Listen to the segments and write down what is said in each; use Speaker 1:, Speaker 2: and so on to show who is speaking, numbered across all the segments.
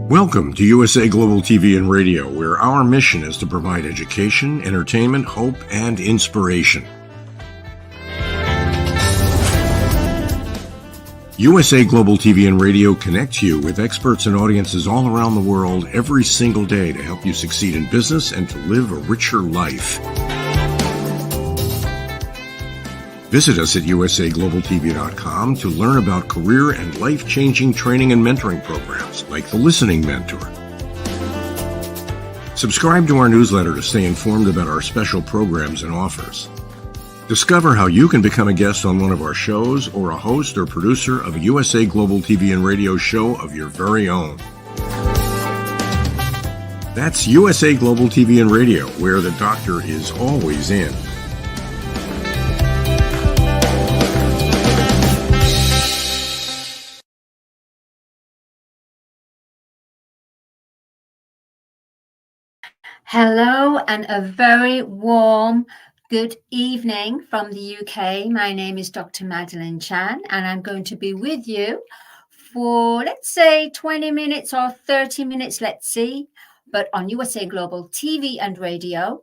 Speaker 1: Welcome to USA Global TV and Radio, where our mission is to provide education, entertainment, hope, and inspiration. USA Global TV and Radio connects you with experts and audiences all around the world every single day to help you succeed in business and to live a richer life. Visit us at usaglobaltv.com to learn about career and life-changing training and mentoring programs like the Listening Mentor. Subscribe to our newsletter to stay informed about our special programs and offers. Discover how you can become a guest on one of our shows or a host or producer of a USA Global TV and Radio show of your very own. That's USA Global TV and Radio, where the doctor is always in.
Speaker 2: Hello and a very warm good evening from the UK. My name is Dr. Chan, and I'm going to be with you for, let's say, 20 minutes or 30 minutes, let's see, but on USA Global TV and Radio.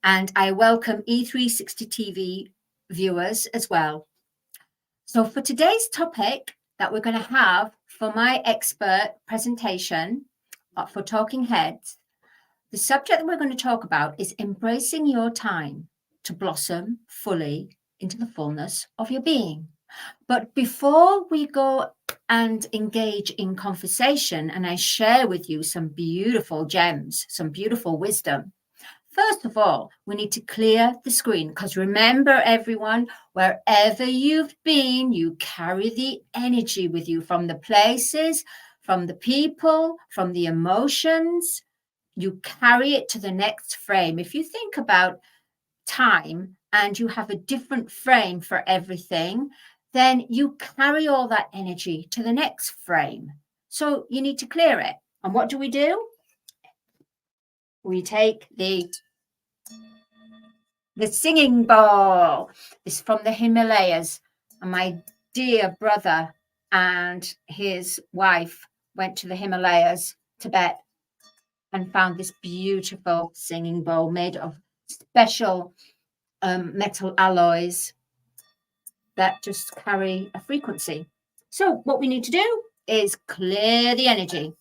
Speaker 2: And I welcome E360 TV viewers as well. So for today's topic that we're going to have for my expert presentation for Talking Heads, the subject that we're going to talk about is embracing your time to blossom fully into the fullness of your being. But before we go and engage in conversation and I share with you some beautiful gems, some beautiful wisdom, first of all, we need to clear the screen, because remember, everyone, wherever you've been, you carry the energy with you from the places, from the people, from the emotions. You carry it to the next frame. If you think about time and you have a different frame for everything, then you carry all that energy to the next frame. So you need to clear it. And what do? We take the singing bowl. This is from the Himalayas. And my dear brother and his wife went to the Himalayas, Tibet, and found this beautiful singing bowl made of special metal alloys that just carry a frequency. So what we need to do is clear the energy.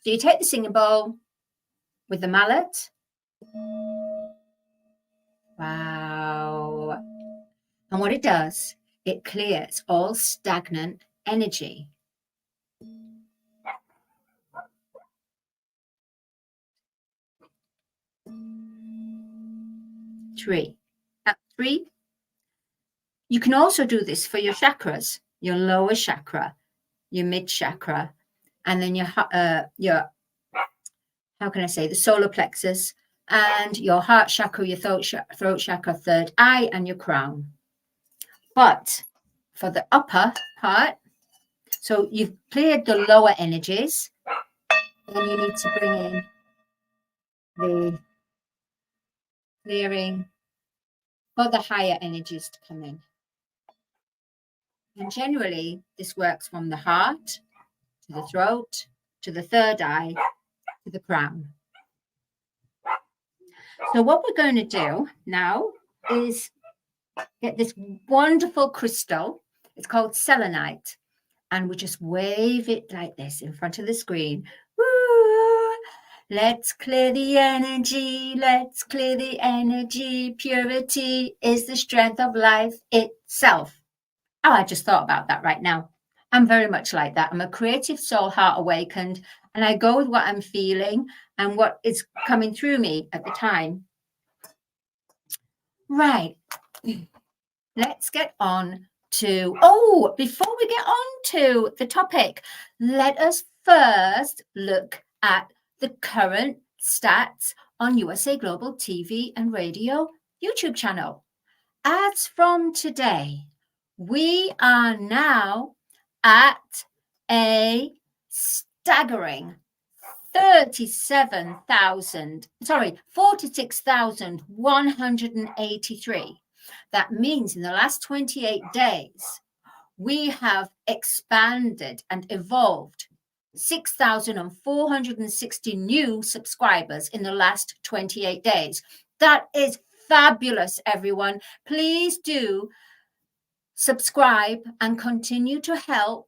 Speaker 2: So you take the singing bowl with the mallet. Wow. And what it does, it clears all stagnant energy. Three. You can also do this for your chakras, your lower chakra, your mid chakra, and then your how can I say, the solar plexus, and your heart chakra, your throat chakra, third eye, and your crown. But for the upper part, so you've cleared the lower energies, then you need to bring in the clearing for the higher energies to come in. And generally, this works from the heart to the throat, to the third eye, to the crown. So what we're going to do now is get this wonderful crystal. It's called selenite. And we just wave it like this in front of the screen. Woo! Let's clear the energy. Let's clear the energy. Purity is the strength of life itself. Oh, I just thought about that right now. I'm very much like that. I'm a creative soul, heart awakened, and I go with what I'm feeling and what is coming through me at the time. Right. Let's get on to, before we get on to the topic, let us first look at the current stats on USA Global TV and Radio YouTube channel. As from today, we are now at a staggering 46,183. That means in the last 28 days, we have expanded and evolved 6,460 new subscribers in the last 28 days. That is fabulous, everyone. Please do subscribe and continue to help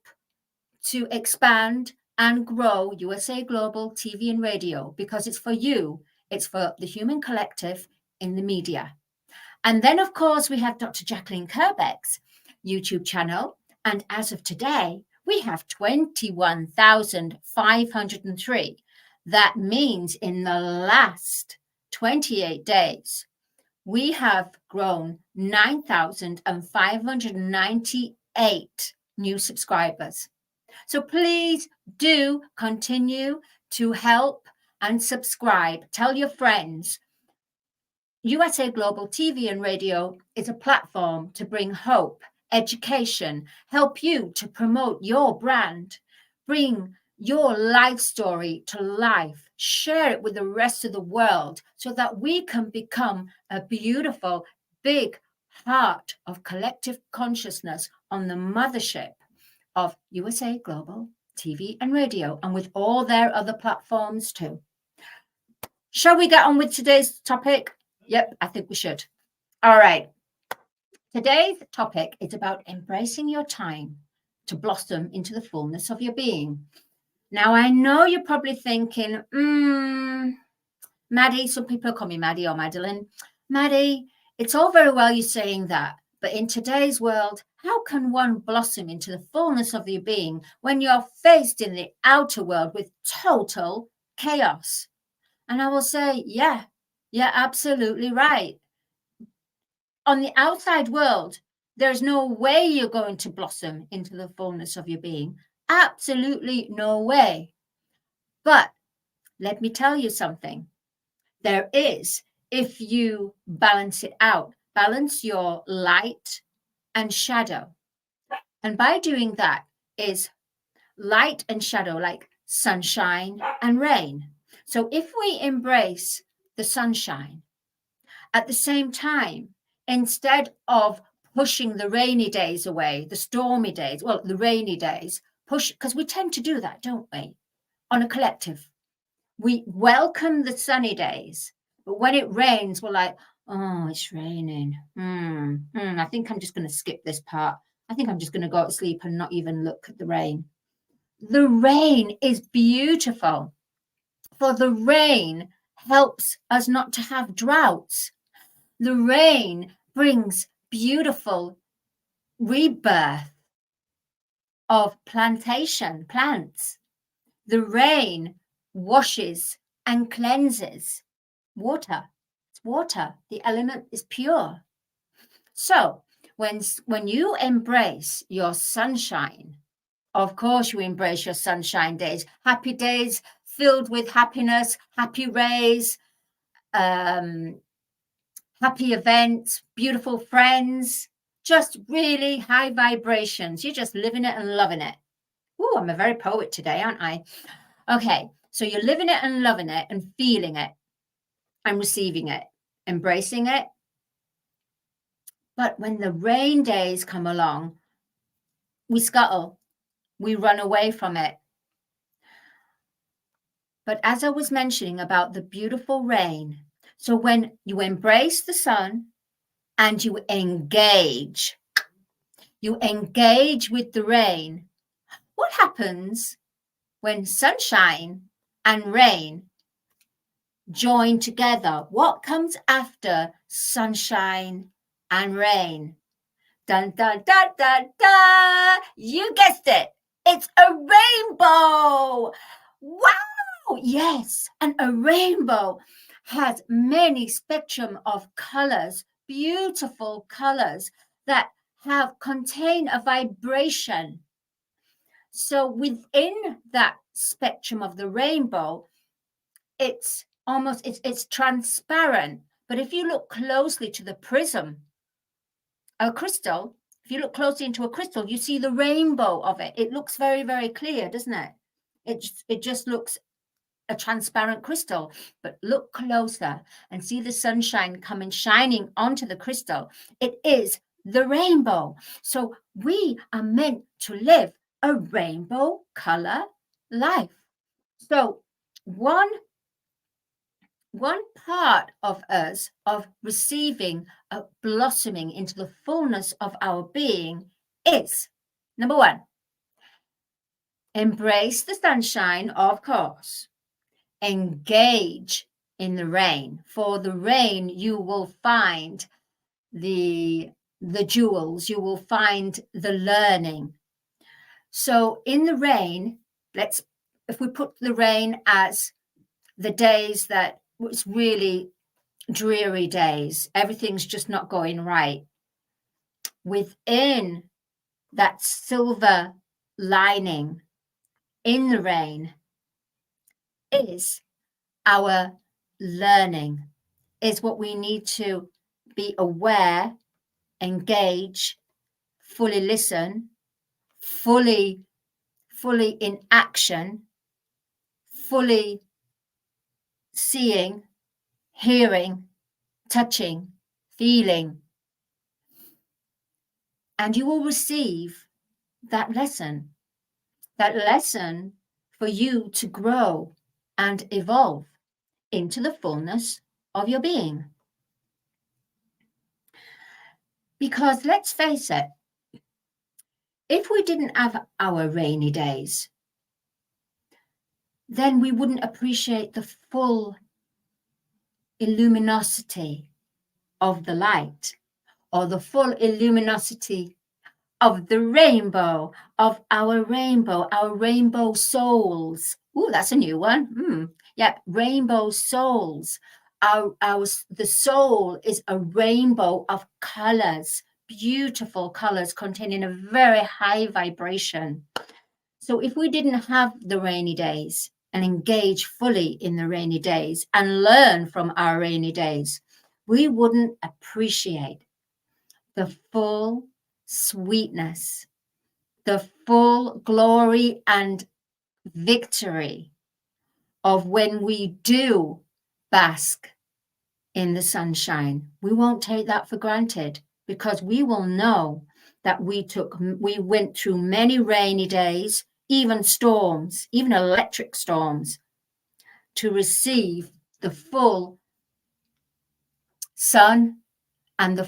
Speaker 2: to expand and grow USA Global TV and radio, because it's for you, it's for the human collective in the media. And then, of course, we have Dr. Jacqueline Kerbeck's YouTube channel. And as of today, we have 21,503. That means in the last 28 days, we have grown 9,598 new subscribers. So please do continue to help and subscribe. Tell your friends. USA Global TV and radio is a platform to bring hope, education, help you to promote your brand, bring your life story to life, share it with the rest of the world so that we can become a beautiful, big heart of collective consciousness on the mothership of USA Global TV and radio, and with all their other platforms too. Shall we get on with today's topic? Yep, I think we should. All right. Today's topic is about embracing your time to blossom into the fullness of your being. Now, I know you're probably thinking, Maddie, some people call me Maddie or Madeline. Maddie, it's all very well you saying that, but in today's world, how can one blossom into the fullness of your being when you're faced in the outer world with total chaos? And I will say, yeah, absolutely right. On the outside world, there's no way you're going to blossom into the fullness of your being. Absolutely no way. But let me tell you something. There is, if you balance it out, balance your light and shadow. And by doing that is light and shadow, like sunshine and rain. So if we embrace the sunshine, at the same time, instead of pushing the rainy days away, the stormy days, well, the rainy days, because we tend to do that, don't we? On a collective. We welcome the sunny days, but when it rains, we're like, oh, it's raining. I think I'm just going to skip this part. I think I'm just going to go to sleep and not even look at the rain. The rain is beautiful, for the rain helps us not to have droughts. The rain brings beautiful rebirth of plants. The rain washes and cleanses water. It's water. The element is pure. So when you embrace your sunshine, of course you embrace your sunshine days, happy days filled with happiness, happy rays, happy events, beautiful friends, just really high vibrations. You're just living it and loving it. Ooh, I'm a very poet today, aren't I? Okay, so you're living it and loving it and feeling it and receiving it, embracing it. But when the rain days come along, we scuttle, we run away from it. But as I was mentioning about the beautiful rain, so when you embrace the sun and you engage with the rain, what happens when sunshine and rain join together? What comes after sunshine and rain? Dun, dun, dun, dun, dun. You guessed it. It's a rainbow. Wow. Yes. And a rainbow has many spectrum of colors, beautiful colors that contain a vibration. So within that spectrum of the rainbow, it's transparent. But if you look closely to the prism, a crystal, if you look closely into a crystal, you see the rainbow of it. It looks very, very clear, doesn't it? It just looks a transparent crystal. But look closer and see the sunshine shining onto the crystal. It is the rainbow. So we are meant to live a rainbow color life. So one part of us, of receiving, blossoming into the fullness of our being is, number one, embrace the sunshine, of course. Engage in the rain. For the rain, you will find the jewels, you will find the learning. So in the rain, if we put the rain as the days that it's really dreary days, everything's just not going right. Within that silver lining in the rain is our learning, is what we need to be aware, engage, fully listen, fully in action, fully seeing, hearing, touching, feeling. And you will receive that lesson for you to grow and evolve into the fullness of your being. Because let's face it, if we didn't have our rainy days, then we wouldn't appreciate the full illuminosity of the light, or the full illuminosity of the rainbow, of our rainbow souls. Oh, that's a new one. Yep, rainbow souls. The soul is a rainbow of colors, beautiful colors containing a very high vibration. So if we didn't have the rainy days and engage fully in the rainy days and learn from our rainy days, we wouldn't appreciate the full sweetness, the full glory and victory of when we do bask in the sunshine. We won't take that for granted, because we will know that we went through many rainy days, even storms, even electric storms, to receive the full sun and the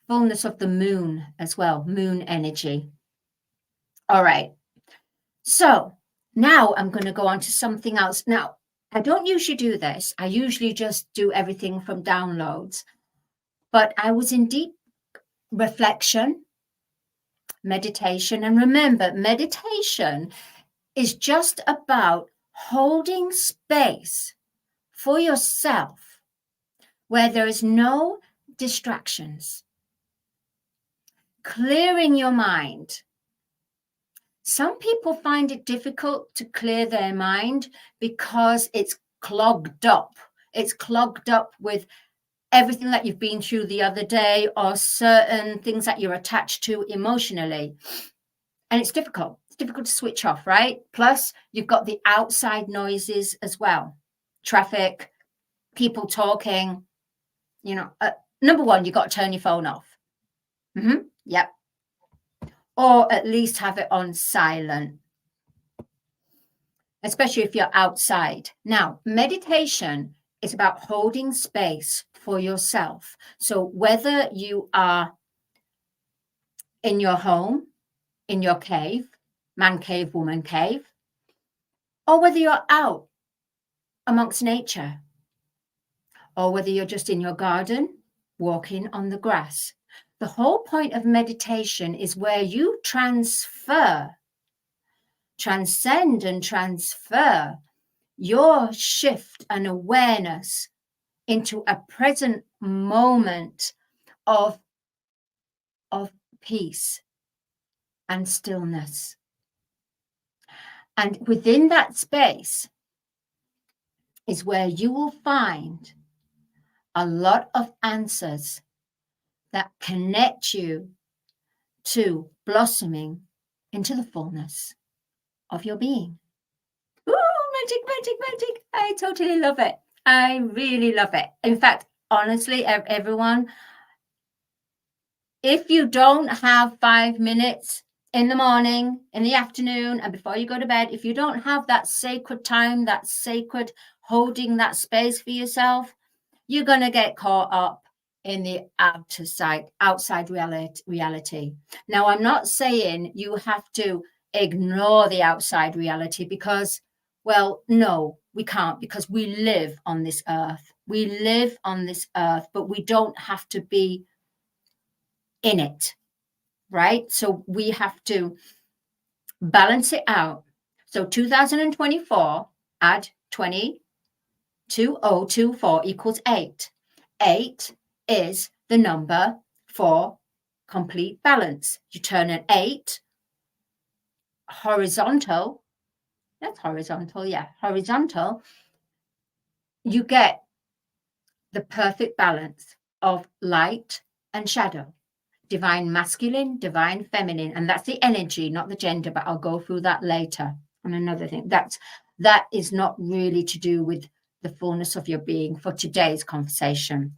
Speaker 2: fullness of the moon as well, moon energy. All right. So now I'm going to go on to something else. Now, I don't usually do this. I usually just do everything from downloads. But I was in deep reflection, meditation. And remember, meditation is just about holding space for yourself where there is no distractions, clearing your mind. Some people find it difficult to clear their mind because it's clogged up. It's clogged up with everything that you've been through the other day, or certain things that you're attached to emotionally. And it's difficult. It's difficult to switch off, right? Plus, you've got the outside noises as well. Traffic, people talking. Number one, you've got to turn your phone off. Yep. Or at least have it on silent, especially if you're outside. Now, meditation is about holding space for yourself. So whether you are in your home, in your cave, man cave, woman cave, or whether you're out amongst nature, or whether you're just in your garden, walking on the grass. The whole point of meditation is where you transcend and transfer your shift and awareness into a present moment of peace and stillness. And within that space is where you will find a lot of answers that connect you to blossoming into the fullness of your being. Ooh, magic. I totally love it. I really love it. In fact, honestly, everyone, if you don't have 5 minutes in the morning, in the afternoon, and before you go to bed, if you don't have that sacred time, that sacred holding that space for yourself, you're going to get caught up in the outside reality. Now, I'm not saying you have to ignore the outside reality because, well, no, we can't, because we live on this earth. We live on this earth, but we don't have to be in it, right? So we have to balance it out. So 2024, add 2024 equals 8. 8 is the number for complete balance. You turn an 8 horizontal. That's horizontal, yeah, horizontal. You get the perfect balance of light and shadow, divine masculine, divine feminine, and that's the energy, not the gender, but I'll go through that later. And another thing, that is not really to do with the fullness of your being for today's conversation.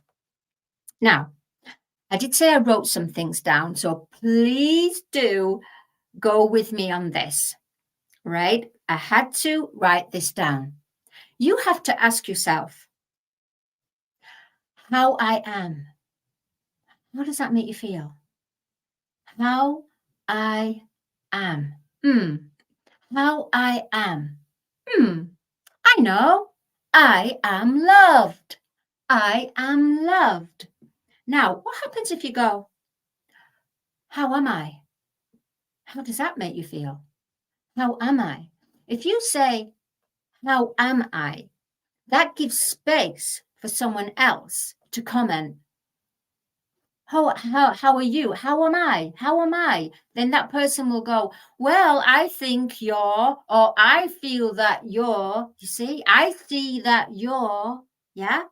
Speaker 2: Now, I did say I wrote some things down, so please do go with me on this, right? I had to write this down. You have to ask yourself, how I am. How does that make you feel? How I am. How I am. I know. I am loved. I am loved. Now, what happens if you go, how am I? How does that make you feel? How am I? If you say, how am I? That gives space for someone else to comment. How are you? How am I? How am I? Then that person will go, well, I think you're, or I feel that you're, you see, I see that you're, yeah?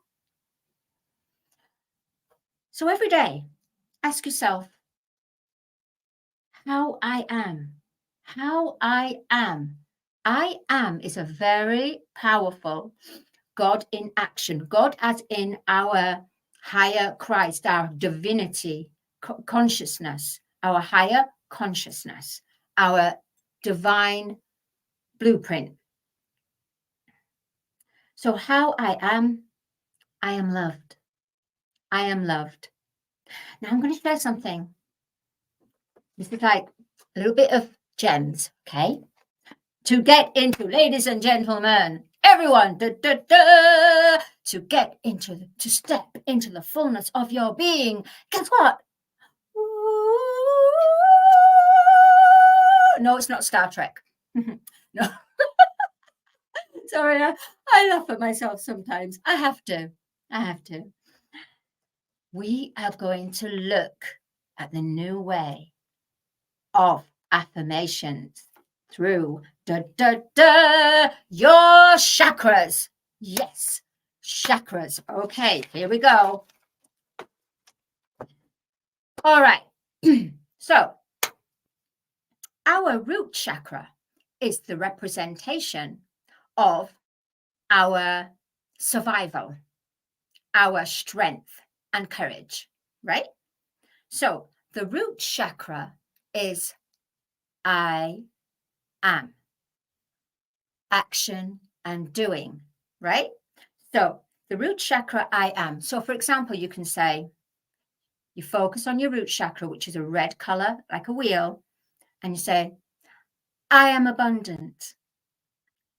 Speaker 2: So every day, ask yourself, how I am. How I am. I am is a very powerful God in action. God as in our higher Christ, our divinity, consciousness, our higher consciousness, our divine blueprint. So how I am loved. I am loved. Now I'm going to share something. This is like a little bit of gems, okay? To get into, ladies and gentlemen, everyone, to get into, to step into the fullness of your being. Guess what? No, it's not Star Trek. No. Sorry, I laugh at myself sometimes. I have to. We are going to look at the new way of affirmations through your chakras. Yes, chakras. Okay, here we go. All right. So our root chakra is the representation of our survival, our strength and courage, right? So the root chakra is I am, action and doing, right? So the root chakra, I am. So for example, you can say, you focus on your root chakra, which is a red color, like a wheel, and you say, I am abundant.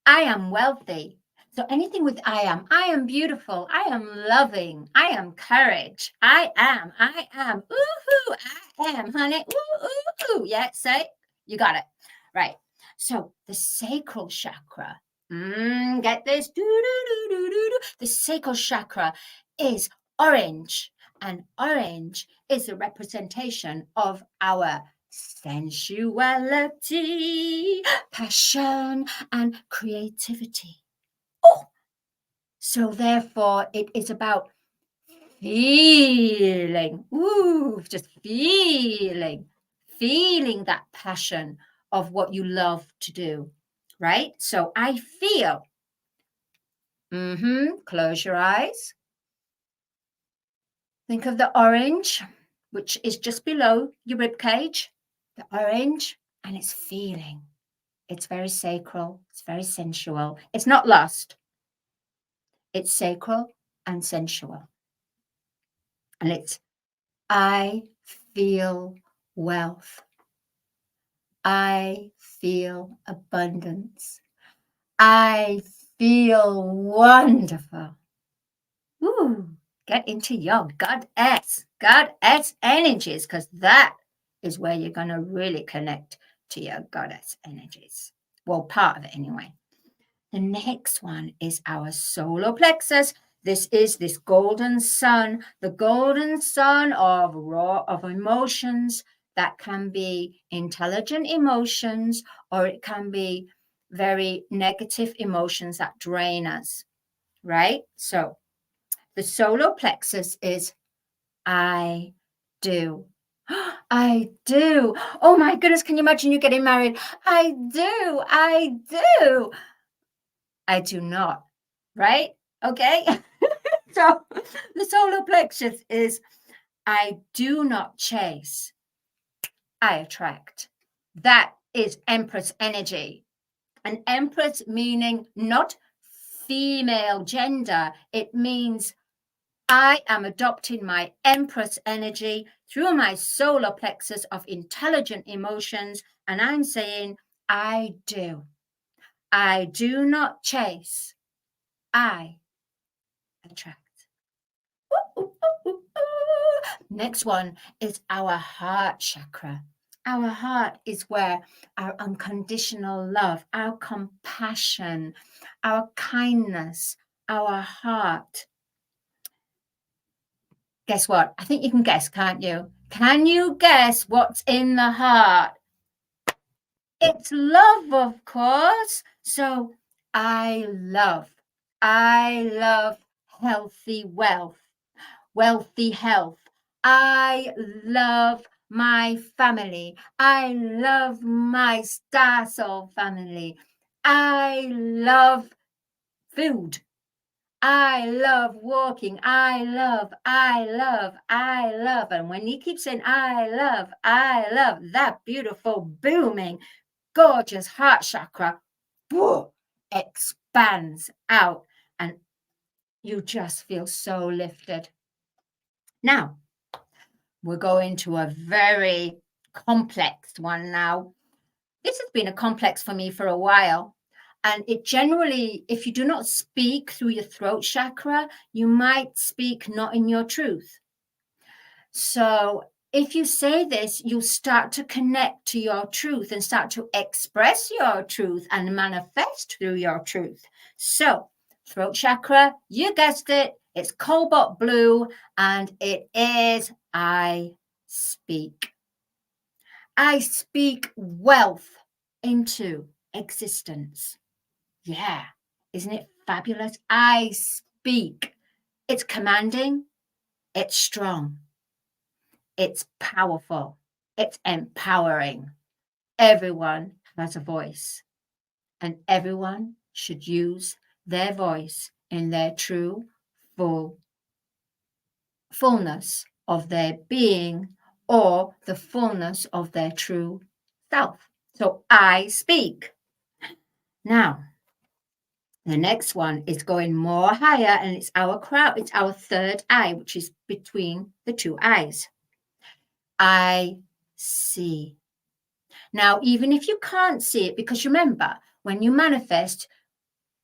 Speaker 2: I am wealthy. So anything with I am beautiful. I am loving. I am courage. I am. Ooh, I am, honey. Ooh. Yeah, say, you got it. Right. So the sacral chakra, get this. The sacral chakra is orange, and orange is the representation of our sensuality, passion, and creativity. Oh, so therefore it is about feeling, just feeling that passion of what you love to do, right? So I feel, close your eyes. Think of the orange, which is just below your rib cage, the orange, and it's feeling. It's very sacral. It's very sensual. It's not lust. It's sacral and sensual. And it's, I feel wealth. I feel abundance. I feel wonderful. Ooh, get into your goddess energies, because that is where you're going to really connect to your goddess energies. Well, part of it anyway. The next one is our solar plexus. This is this golden sun, the golden sun of emotions that can be intelligent emotions, or it can be very negative emotions that drain us, right? So the solar plexus is I do. I do. Oh my goodness, can you imagine you getting married? I do. I do. I do not, right? Okay. So the solar plexus is I do not chase, I attract. That is Empress energy. An Empress meaning not female gender. It means I am adopting my Empress energy through my solar plexus of intelligent emotions. And I'm saying, I do. I do not chase. I attract. Next one is our heart chakra. Our heart is where our unconditional love, our compassion, our kindness, our heart. Guess what? I think you can guess, can't you? Can you guess what's in the heart? It's love, of course. So I love healthy wealth, wealthy health. I love my family. I love my star soul family. I love food. I love walking. I love. And when you keep saying I love, that beautiful, booming, gorgeous heart chakra expands out and you just feel so lifted. Now, we're going to a very complex one now. This has been a complex for me for a while. And it generally, if you do not speak through your throat chakra, you might speak not in your truth. So if you say this, you'll start to connect to your truth and start to express your truth and manifest through your truth. So throat chakra, you guessed it, it's cobalt blue, and it is I speak. I speak wealth into existence. Yeah, isn't it fabulous? I speak. It's commanding, it's strong, it's powerful, it's empowering. Everyone has a voice, and everyone should use their voice in their true, fullness of their being, or the fullness of their true self. So I speak. Now, the next one is going more higher, and it's our crown. It's our third eye, which is between the two eyes. I see. Now, even if you can't see it, because remember, when you manifest,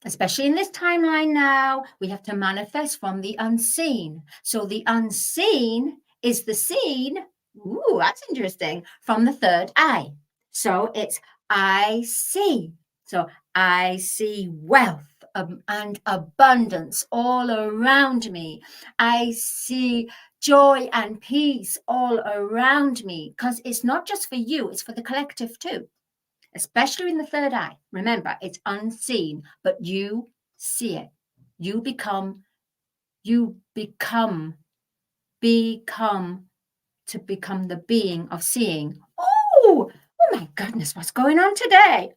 Speaker 2: especially in this timeline now, we have to manifest from the unseen. So the unseen is the seen. Ooh, that's interesting. From the third eye. So it's I see. So I see wealth and abundance all around me. I see joy and peace all around me, because it's not just for you, it's for the collective too. Especially in the third eye. Remember, it's unseen, but you see it. You become the being of seeing. Oh my goodness, what's going on today?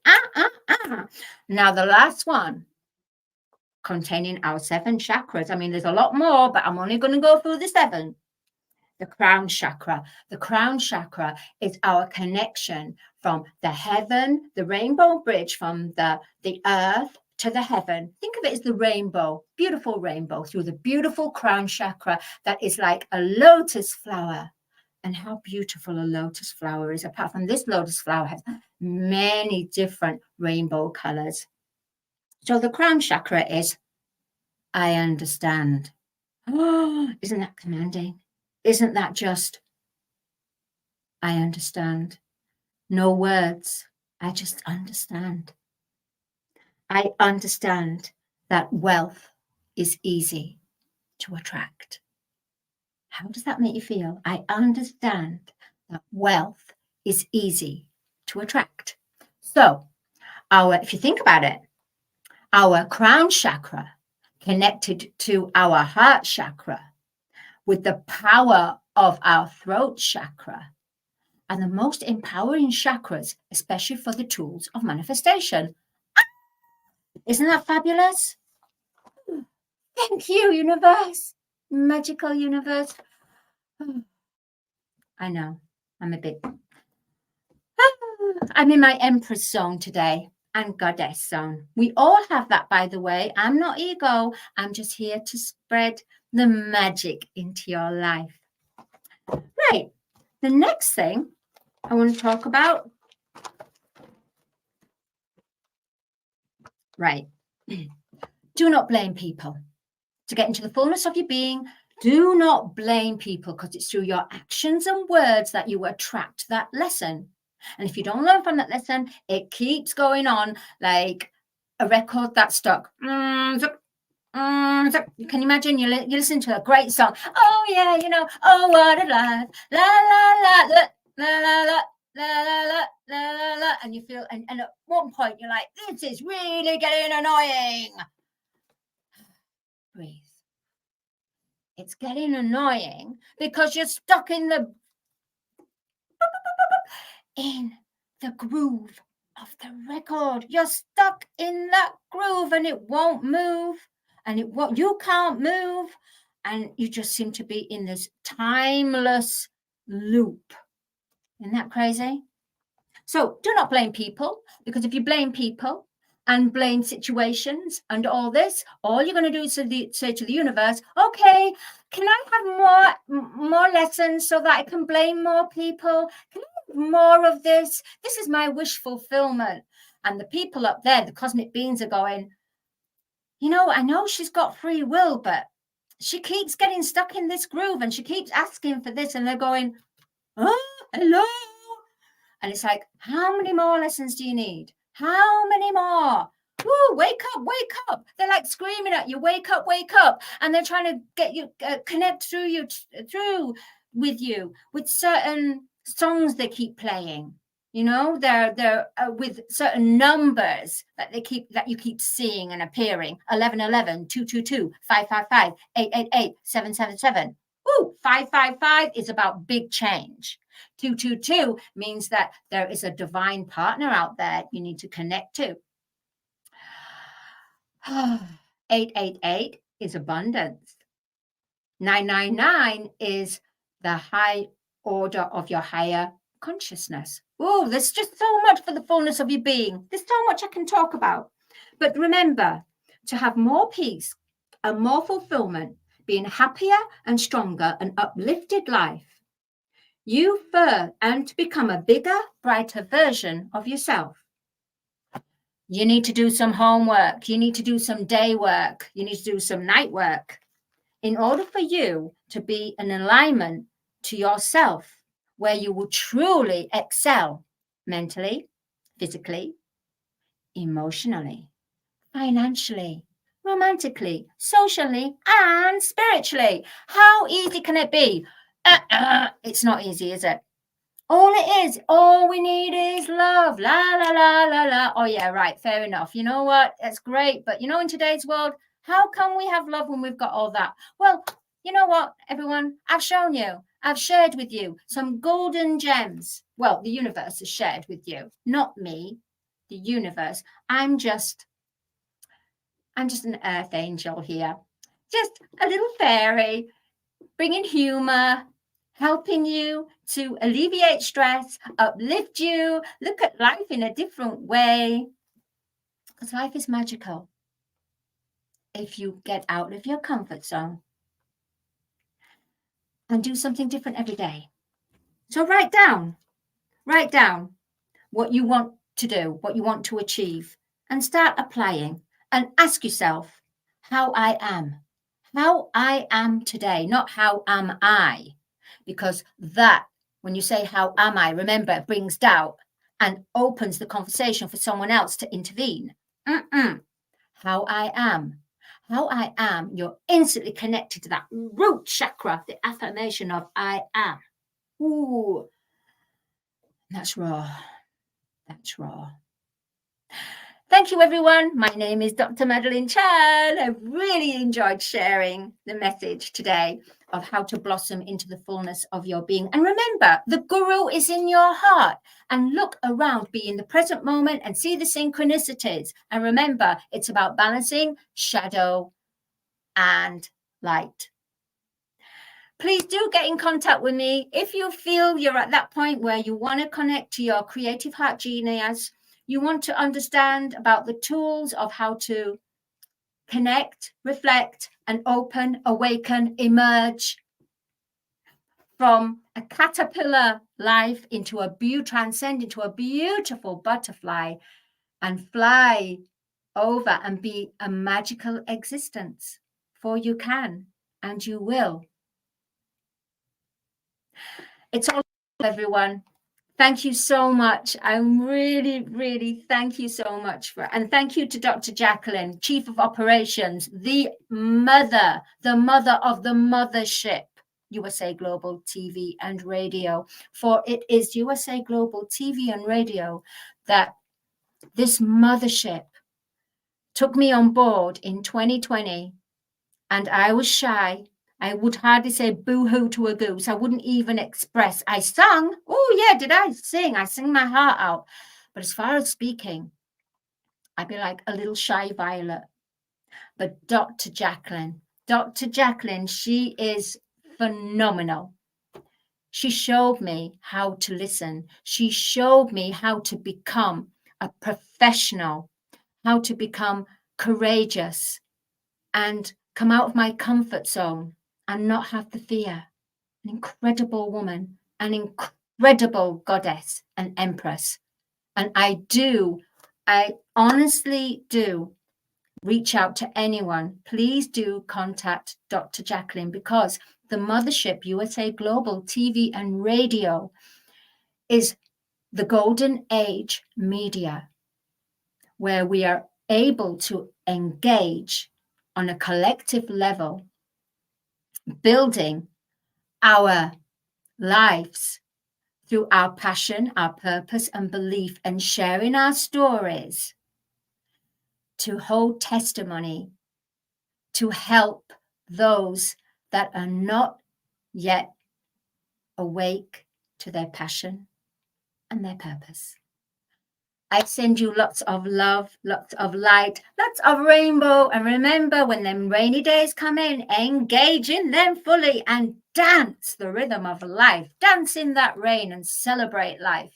Speaker 2: Now the last one, containing our 7 chakras. I mean, there's a lot more, but I'm only going to go through the 7. the crown chakra. The crown chakra is our connection from the heaven, the rainbow bridge from the earth to the heaven. Think of it as the rainbow, beautiful rainbow through the beautiful crown chakra that is like a lotus flower. And how beautiful a lotus flower is. Apart from this lotus flower has many different rainbow colors. So the crown chakra is, I understand. Oh, isn't that commanding? Isn't that just, I understand. No words. I just understand. I understand that wealth is easy to attract. How does that make you feel? I understand that wealth is easy to attract. So, if you think about it, our crown chakra connected to our heart chakra with the power of our throat chakra are the most empowering chakras, especially for the tools of manifestation. Isn't that fabulous? Thank you, universe. Magical universe. I know, I'm a bit... I'm in my Empress zone today and Goddess zone. We all have that, by the way. I'm not ego. I'm just here to spread the magic into your life. Right. The next thing I want to talk about. Right. Do not blame people. To get into the fullness of your being, do not blame people, because it's through your actions and words that you attract that lesson. And if you don't learn from that lesson, it keeps going on like a record that's stuck. Can you imagine you listen to a great song? Oh, yeah, you know, oh, what a life. La, la, la, la, la, la, la. La, la, la, la, la, la, and you feel, and at one point you're like, this is really getting annoying. Breathe. It's getting annoying because you're stuck in the groove of the record. You're stuck in that groove and it won't move, and you can't move, and you just seem to be in this timeless loop. Isn't that crazy? So do not blame people, because if you blame people and blame situations and all this, all you're going to do is say to the universe, okay, can I have more lessons so that I can blame more people? Can I have more of this? This is my wish fulfillment. And the people up there, the cosmic beings, are going, you know, I know she's got free will, but she keeps getting stuck in this groove and she keeps asking for this. And they're going, oh, hello. And it's like, how many more lessons do you need? How many more? Woo, wake up, wake up. They're like screaming at you, wake up, wake up. And they're trying to get you, connect through with you with certain songs they keep playing. You know, they're with certain numbers that you keep seeing and appearing. 1111, 222, 555, 888, 777. Woo, 555 is about big change. 222 means that there is a divine partner out there you need to connect to. 888 is abundance. 999 is the high order of your higher consciousness. Oh, there's just so much for the fullness of your being. There's so much I can talk about. But remember, to have more peace and more fulfillment, being happier and stronger and uplifted life, and to become a bigger, brighter version of yourself, you need to do some homework. You need to do some day work. You need to do some night work in order for you to be in alignment to yourself, where you will truly excel mentally, physically, emotionally, financially, romantically, socially, and spiritually. How easy can it be? It's not easy, is it? All we need is love. La, la, la, la, la. Oh, yeah, right. Fair enough. You know what? That's great. But, you know, in today's world, how can we have love when we've got all that? Well, you know what, everyone? I've shown you. I've shared with you some golden gems. Well, the universe has shared with you, not me, the universe. I'm just an earth angel here. Just a little fairy, bringing humor, helping you to alleviate stress, uplift you, look at life in a different way. Because life is magical if you get out of your comfort zone and do something different every day. So write down what you want to do, what you want to achieve, and start applying and ask yourself how I am today, not how am I, because that, when you say how am I, remember, it brings doubt and opens the conversation for someone else to intervene. How I am, you're instantly connected to that root chakra, the affirmation of I am. Ooh, that's raw. That's raw. Thank you, everyone. My name is Dr. Madelenechan. I really enjoyed sharing the message today of how to blossom into the fullness of your being. And remember, the guru is in your heart. And look around, be in the present moment and see the synchronicities. And remember, it's about balancing shadow and light. Please do get in contact with me if you feel you're at that point where you want to connect to your creative heart genius. You want to understand about the tools of how to connect, reflect, and open, awaken, emerge from a caterpillar life into transcend into a beautiful butterfly and fly over and be a magical existence. For you can and you will. It's all everyone. Thank you so much. I'm really thank you so much and thank you to Dr. Jacqueline, Chief of Operations, the mother of the mothership, USA Global TV and Radio. For it is USA Global TV and Radio that this mothership took me on board in 2020, and I was shy. I would hardly say boo-hoo to a goose. I wouldn't even express. I sang. Oh, yeah, did I sing? I sing my heart out. But as far as speaking, I'd be like a little shy violet. But Dr. Jacqueline, she is phenomenal. She showed me how to listen. She showed me how to become a professional, how to become courageous and come out of my comfort zone and not have the fear. An incredible woman, an incredible goddess and empress. And I honestly do reach out to anyone. Please do contact Dr. Jacqueline, because the mothership, USA Global TV and Radio, is the golden age media where we are able to engage on a collective level, building our lives through our passion, our purpose and belief, and sharing our stories to hold testimony, to help those that are not yet awake to their passion and their purpose. I send you lots of love, lots of light, lots of rainbow. And remember, when them rainy days come in, engage in them fully and dance the rhythm of life. Dance in that rain and celebrate life.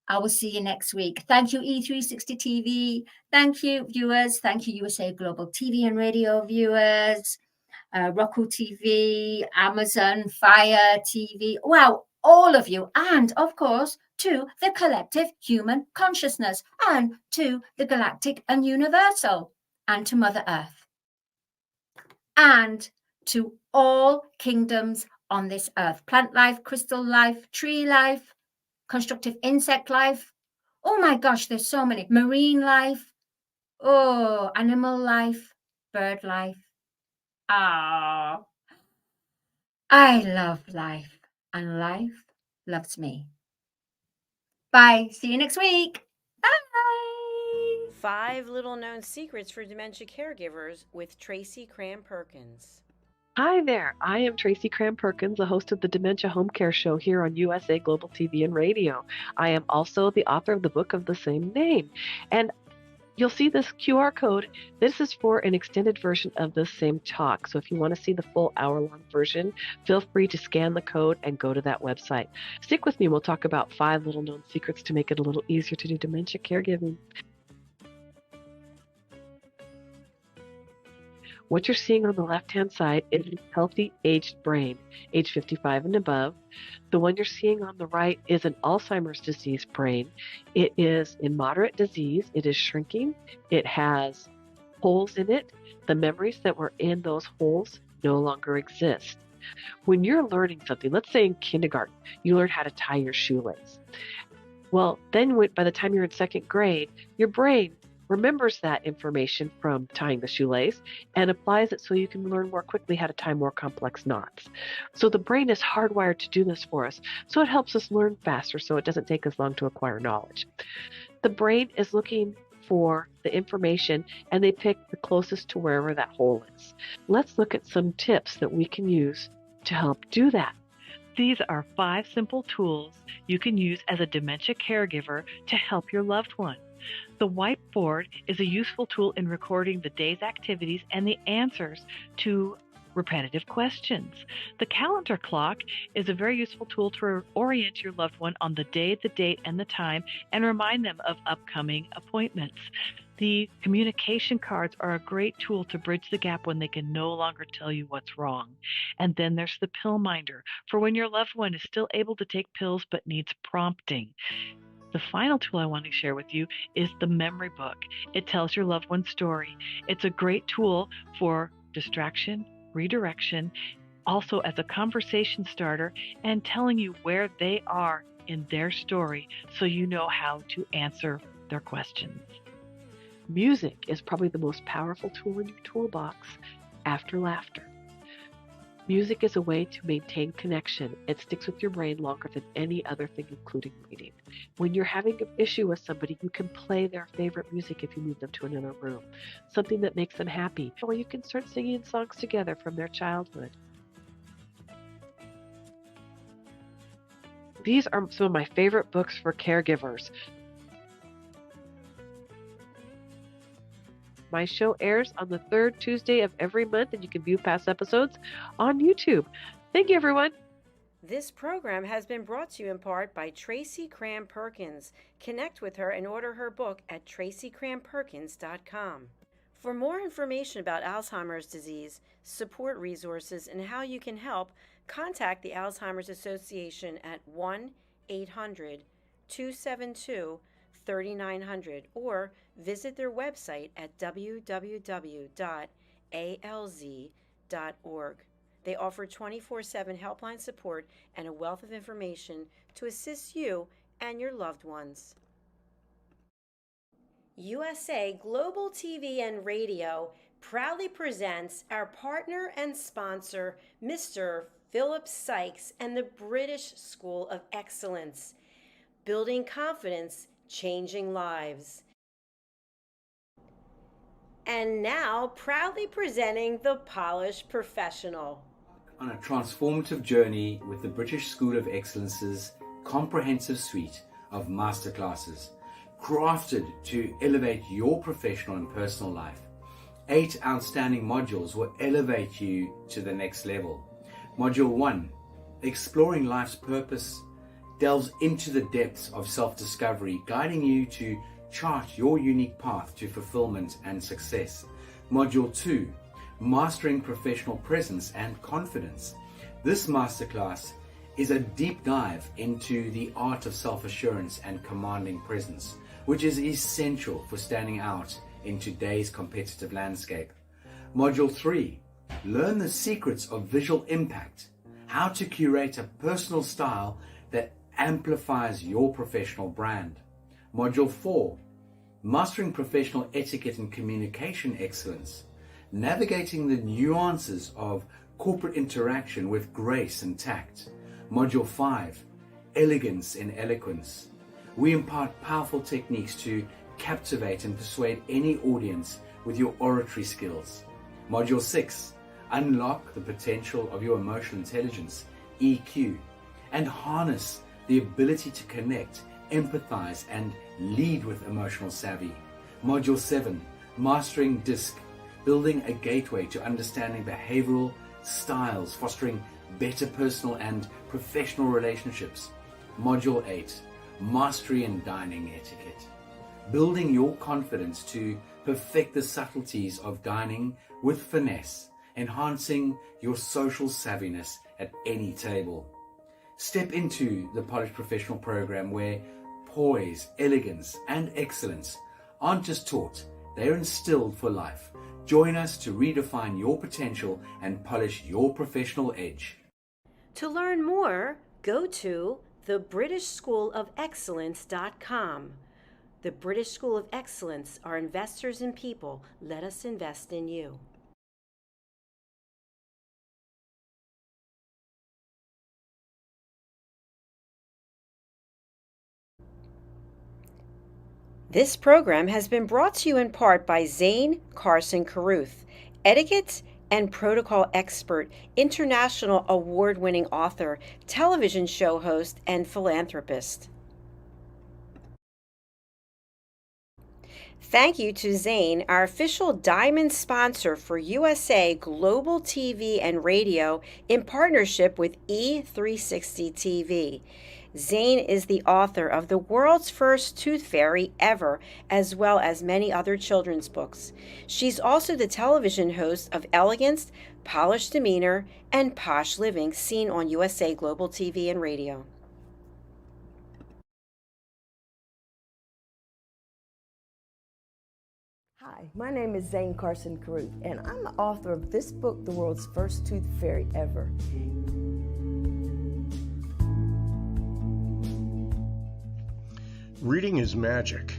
Speaker 2: I will see you next week. Thank you, E360 TV. Thank you, viewers. Thank you, USA Global TV and Radio viewers. Roku TV, Amazon, Fire TV. Wow, all of you. And of course, to the collective human consciousness, and to the galactic and universal, and to Mother Earth, and to all kingdoms on this earth: plant life, crystal life, tree life, constructive insect life. Oh my gosh, there's so many. Marine life. Oh, animal life, bird life. Ah, I love life, and life loves me. Bye. See you next week. Bye.
Speaker 3: 5 Little Known Secrets for Dementia Caregivers with Tracy Cram-Perkins.
Speaker 4: Hi there, I am Tracy Cram-Perkins, the host of the Dementia Home Care Show here on USA Global TV and Radio. I am also the author of the book of the same name. And You'll see this QR code. This is for an extended version of the same talk. So if you want to see the full hour-long version, feel free to scan the code and go to that website. Stick with me. We'll talk about 5 little-known secrets to make it a little easier to do dementia caregiving. What you're seeing on the left-hand side is a healthy aged brain, age 55 and above. The one you're seeing on the right is an Alzheimer's disease brain. It is in moderate disease. It is shrinking. It has holes in it. The memories that were in those holes no longer exist. When you're learning something, let's say in kindergarten, you learn how to tie your shoelace. Well, then by the time you're in 2nd grade, your brain remembers that information from tying the shoelace and applies it so you can learn more quickly how to tie more complex knots. So the brain is hardwired to do this for us. So it helps us learn faster so it doesn't take us long to acquire knowledge. The brain is looking for the information and they pick the closest to wherever that hole is. Let's look at some tips that we can use to help do that.
Speaker 5: These are 5 simple tools you can use as a dementia caregiver to help your loved one. The whiteboard is a useful tool in recording the day's activities and the answers to repetitive questions. The calendar clock is a very useful tool to orient your loved one on the day, the date, and the time, and remind them of upcoming appointments. The communication cards are a great tool to bridge the gap when they can no longer tell you what's wrong. And then there's the pill minder for when your loved one is still able to take pills but needs prompting. The final tool I want to share with you is the memory book. It tells your loved one's story. It's a great tool for distraction, redirection, also as a conversation starter, and telling you where they are in their story so you know how to answer their questions.
Speaker 4: Music is probably the most powerful tool in your toolbox after laughter. Music is a way to maintain connection. It sticks with your brain longer than any other thing, including reading. When you're having an issue with somebody, you can play their favorite music if you move them to another room, something that makes them happy, or you can start singing songs together from their childhood. These are some of my favorite books for caregivers. My show airs on the 3rd Tuesday of every month, and you can view past episodes on YouTube. Thank you, everyone.
Speaker 3: This program has been brought to you in part by Tracy Cram Perkins. Connect with her and order her book at tracycramperkins.com. For more information about Alzheimer's disease, support resources, and how you can help, contact the Alzheimer's Association at 1-800-272-3900 or visit their website at www.alz.org. They offer 24/7 helpline support and a wealth of information to assist you and your loved ones. USA Global TV and Radio proudly presents our partner and sponsor, Mr. Philip Sykes and the British School of Excellence, building confidence, changing lives. And now, proudly presenting the Polished Professional.
Speaker 6: On a transformative journey with the British School of Excellence's comprehensive suite of masterclasses, crafted to elevate your professional and personal life. 8 outstanding modules will elevate you to the next level. Module 1, Exploring Life's Purpose, delves into the depths of self-discovery, guiding you to chart your unique path to fulfillment and success. Module 2, Mastering Professional Presence and Confidence. This masterclass is a deep dive into the art of self-assurance and commanding presence, which is essential for standing out in today's competitive landscape. Module 3, Learn the Secrets of Visual Impact, how to curate a personal style that amplifies your professional brand. Module 4, Mastering Professional Etiquette and Communication Excellence, navigating the nuances of corporate interaction with grace and tact. Module 5, Elegance in Eloquence. We impart powerful techniques to captivate and persuade any audience with your oratory skills. Module 6, Unlock the Potential of Your Emotional Intelligence, EQ, and harness the ability to connect, empathize, and lead with emotional savvy. Module 7, Mastering DISC, building a gateway to understanding behavioral styles, fostering better personal and professional relationships. Module 8, Mastery in Dining Etiquette, building your confidence to perfect the subtleties of dining with finesse, enhancing your social savviness at any table. Step into the Polished Professional program where poise, elegance, and excellence aren't just taught, they're instilled for life. Join us to redefine your potential and polish your professional edge.
Speaker 3: To learn more, go to thebritishschoolofexcellence.com. The British School of Excellence are investors in people. Let us invest in you. This program has been brought to you in part by Zane Carson Carruth, etiquette and protocol expert, international award-winning author, television show host, and philanthropist. Thank you to Zane, our official diamond sponsor for USA Global TV and Radio in partnership with E360 TV. Zane is the author of The World's First Tooth Fairy Ever, as well as many other children's books. She's also the television host of Elegance, Polished Demeanor, and Posh Living, seen on USA Global TV and Radio.
Speaker 7: Hi, my name is Zane Carson Carruth, and I'm the author of this book, The World's First Tooth Fairy Ever.
Speaker 1: Reading is magic.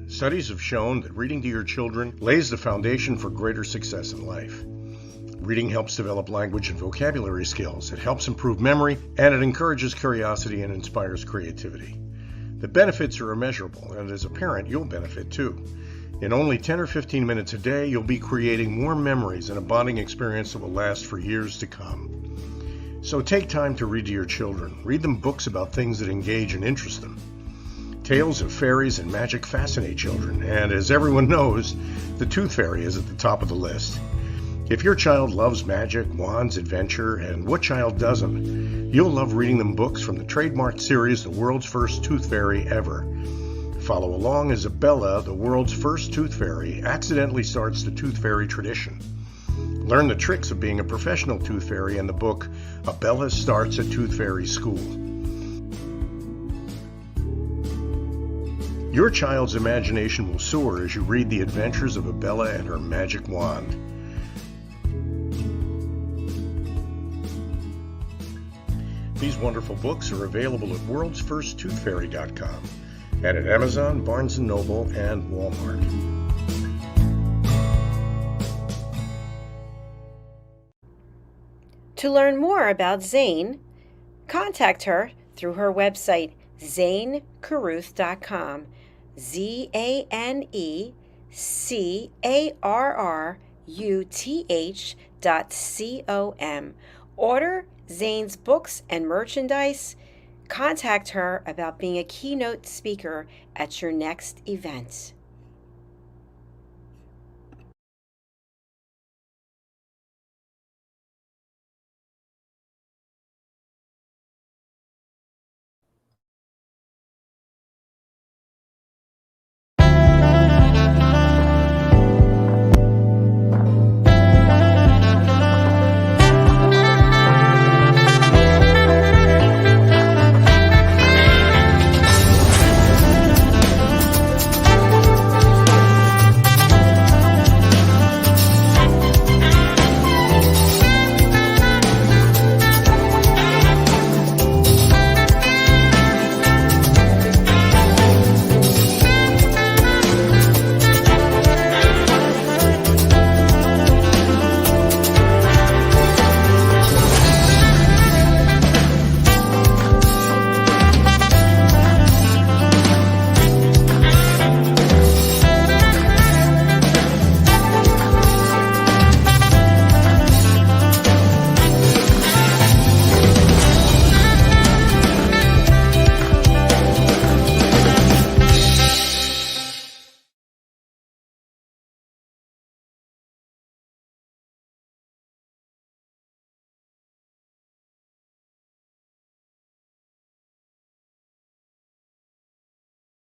Speaker 1: Studies have shown that reading to your children lays the foundation for greater success in life. Reading helps develop language and vocabulary skills. It helps improve memory, and it encourages curiosity and inspires creativity. The benefits are immeasurable, and as a parent, you'll benefit too. In only 10 or 15 minutes a day, you'll be creating more memories and a bonding experience that will last for years to come. So take time to read to your children. Read them books about things that engage and interest them. Tales of fairies and magic fascinate children, and as everyone knows, the Tooth Fairy is at the top of the list. If your child loves magic, wands, adventure, and what child doesn't, you'll love reading them books from the trademarked series The World's First Tooth Fairy Ever. Follow along as Abella, the world's first tooth fairy, accidentally starts the tooth fairy tradition. Learn the tricks of being a professional tooth fairy in the book Abella Starts a Tooth Fairy School. Your child's imagination will soar as you read the adventures of Abella and her magic wand. These wonderful books are available at worldsfirsttoothfairy.com and at Amazon, Barnes & Noble, and Walmart.
Speaker 3: To learn more about Zane, contact her through her website, zanecarruth.com, ZANECARRUTH.com. Order Zane's books and merchandise. Contact her about being a keynote speaker at your next event.